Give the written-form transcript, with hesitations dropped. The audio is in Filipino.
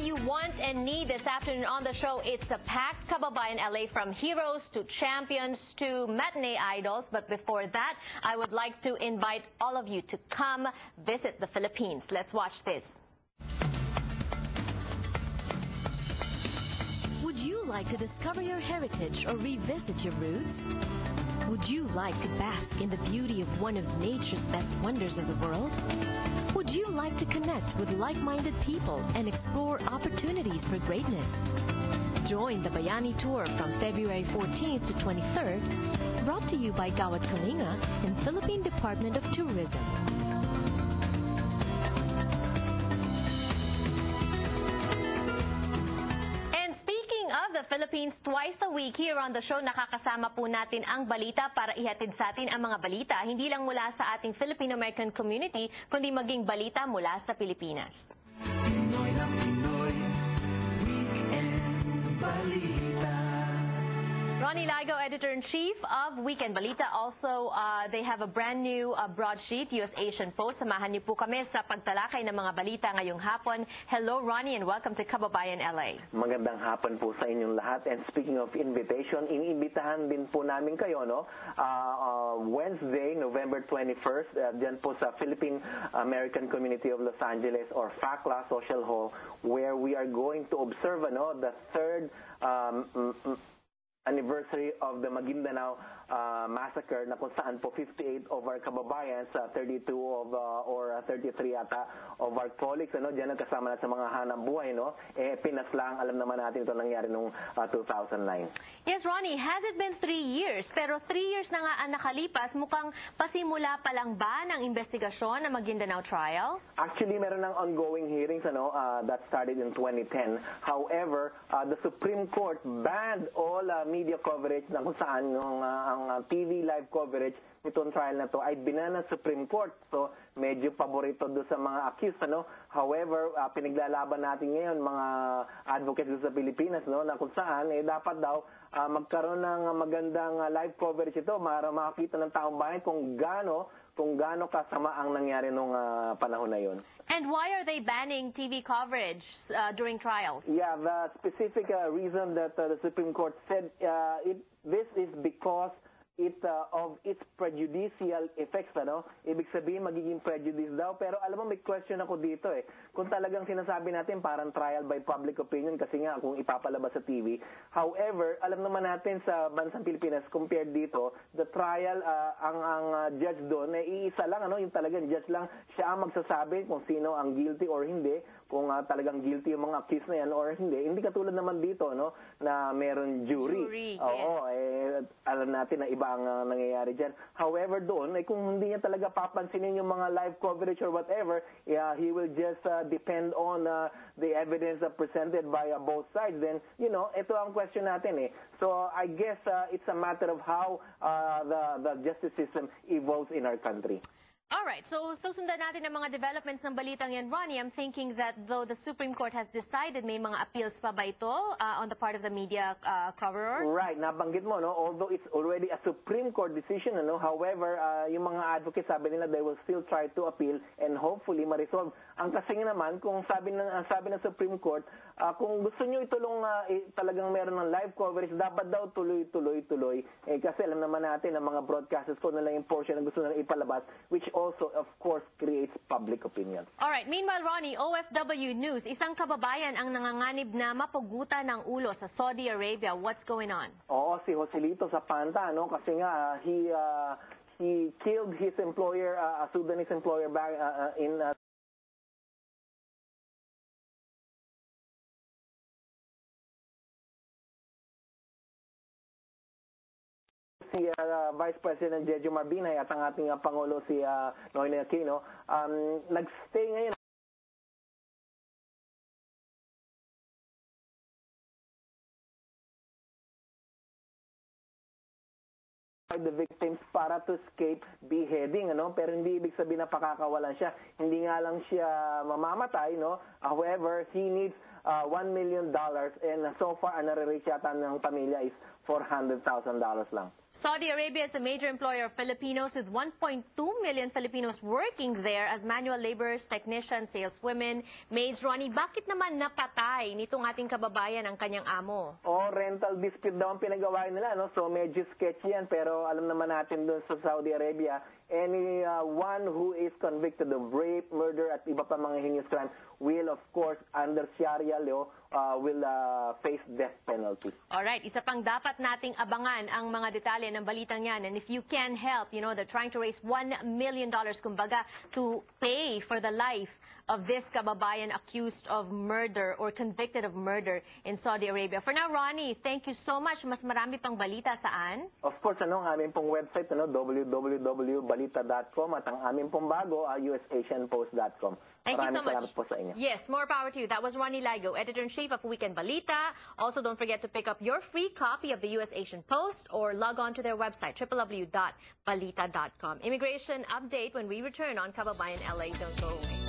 you want and need this afternoon on the show. It's a packed Kababayan LA, from heroes to champions to matinee idols. But before that, I would like to invite all of you to come visit the Philippines. Let's watch this. Would you like to discover your heritage or revisit your roots? Would you like to bask in the beauty of one of nature's best wonders of the world? Would you like to connect with like-minded people and explore opportunities for greatness? Join the Bayani Tour from February 14th to 23rd, brought to you by Dawat Kalinga and Philippine Department of Tourism. The Philippines, twice a week here on the show, nakakasama po natin ang balita para ihatid sa atin ang mga balita, hindi lang mula sa ating Filipino-American community, kundi maging balita mula sa Pilipinas. Pinoy na Pinoy, Weekend Balita. Ronnie Ligo, Editor-in-Chief of Weekend Balita. Also, they have a brand new broadsheet, US Asian Post. Samahan niyo po kami sa pagtalakay ng mga balita ngayong hapon. Hello, Ronnie, and welcome to Kababayan LA. Magandang hapon po sa inyong lahat. And speaking of invitation, iniimbitahan din po namin kayo, no? Wednesday, November 21st, dyan po sa Philippine American Community of Los Angeles, or FACLA Social Hall, where we are going to observe, the third anniversary of the Maguindanao massacre, na kung saan po 58 of our kababayan, 32 of or 33 yata of our colleagues, diyan nagkasama na sa mga hanap buhay, Pinas lang, alam naman natin ito nangyari noong 2009. Yes, Ronnie, has it been 3 years? Pero 3 years na nga ang nakalipas, mukhang pasimula pa lang ba ng investigasyon ng Maguindanao trial? Actually, meron ng ongoing hearings, that started in 2010. However, the Supreme Court banned all media coverage na kung saan ang TV live coverage itong trial na to ay binana ng Supreme Court. So, medyo paborito do sa mga accused, However, pinaglalaban natin ngayon mga advocates sa Pilipinas, na kung saan dapat daw magkaroon ng magandang live coverage ito para makakita ng taong bayan kung gaano kasama ang nangyari nung panahon na yon. And why are they banning TV coverage during trials? Yeah, the specific reason that the Supreme Court said this is because of its prejudicial effects, Ibig sabihin, magiging prejudice daw. Pero alam mo, may question ako dito, Kung talagang sinasabi natin parang trial by public opinion, kasi nga kung ipapalabas sa TV. However, alam naman natin sa bansang Pilipinas, compared dito, the trial, ang judge doon, iisa lang, yung talagang judge lang, siya ang magsasabi kung sino ang guilty or hindi, kung talagang guilty yung mga accused na yan or hindi. Hindi katulad naman dito, na meron jury. Oo, alam natin na iba ang nangyayari dyan. However, doon, kung hindi niya talaga papansinin yung mga live coverage or whatever, he will just depend on the evidence presented by both sides. Then, ito ang question natin, So, I guess it's a matter of how the justice system evolves in our country. All right, so sundan natin ang mga developments ng balitang yan, Ronnie. I'm thinking that though the Supreme Court has decided, may mga appeals pa ba ito on the part of the media coverers? Right, nabanggit mo, although it's already a Supreme Court decision, however, yung mga advocates, sabi nila, they will still try to appeal and hopefully ma-resolve. Ang kasi naman, kung sabi ng Supreme Court, kung gusto nyo itulong talagang meron ng live coverage, dapat daw tuloy-tuloy. Kasi alam naman natin ang mga broadcasters ko na lang yung portion na gusto nila ipalabas, which also, of course, creates public opinion. All right. Meanwhile, Ronnie, OFW News, isang kababayan ang nanganganib na mapugutan ng ulo sa Saudi Arabia. What's going on? Oo, si Joselito Zapanta, kasi nga, he killed his employer, a Sudanese employer back in si Vice President Jejo Marbinay at ang ating Pangulo si Noynoy Aquino, nagstay ngayon the victims para to escape beheading, pero hindi ibig sabihin na pakakawalan siya. Hindi nga lang siya mamamatay, However, he needs $1 million, and so far ang nare-reach yata ng pamilya is $400,000 lang. Saudi Arabia is a major employer of Filipinos with 1.2 million Filipinos working there as manual laborers, technicians, saleswomen, maids. Ronnie, bakit naman napatay nitong ating kababayan ang kanyang amo? Rental dispute daw ang pinagawa nila, no? So medyo sketchy yan, pero alam naman natin doon sa Saudi Arabia, anyone who is convicted of rape, murder, at iba pa mga heinous crime will, of course, under Sharia law, will face death penalty. Alright, isa pang dapat nating abangan ang mga detalye ng balitang yan. And if you can help, they're trying to raise $1 million, kumbaga, to pay for the life of this kababayan accused of murder or convicted of murder in Saudi Arabia. For now, Ronnie, thank you so much. Mas marami pang balita saan? Of course, ang aming pong website, www.balita.com, at ang aming pong bago, usasianpost.com. Thank you so much. Salamat po sa inyo. Yes, more power to you. That was Ronnie Ligo, Editor-in-Chief of Weekend Balita. Also, don't forget to pick up your free copy of the US Asian Post or log on to their website, www.balita.com. Immigration update when we return on Kababayan LA. Don't go away.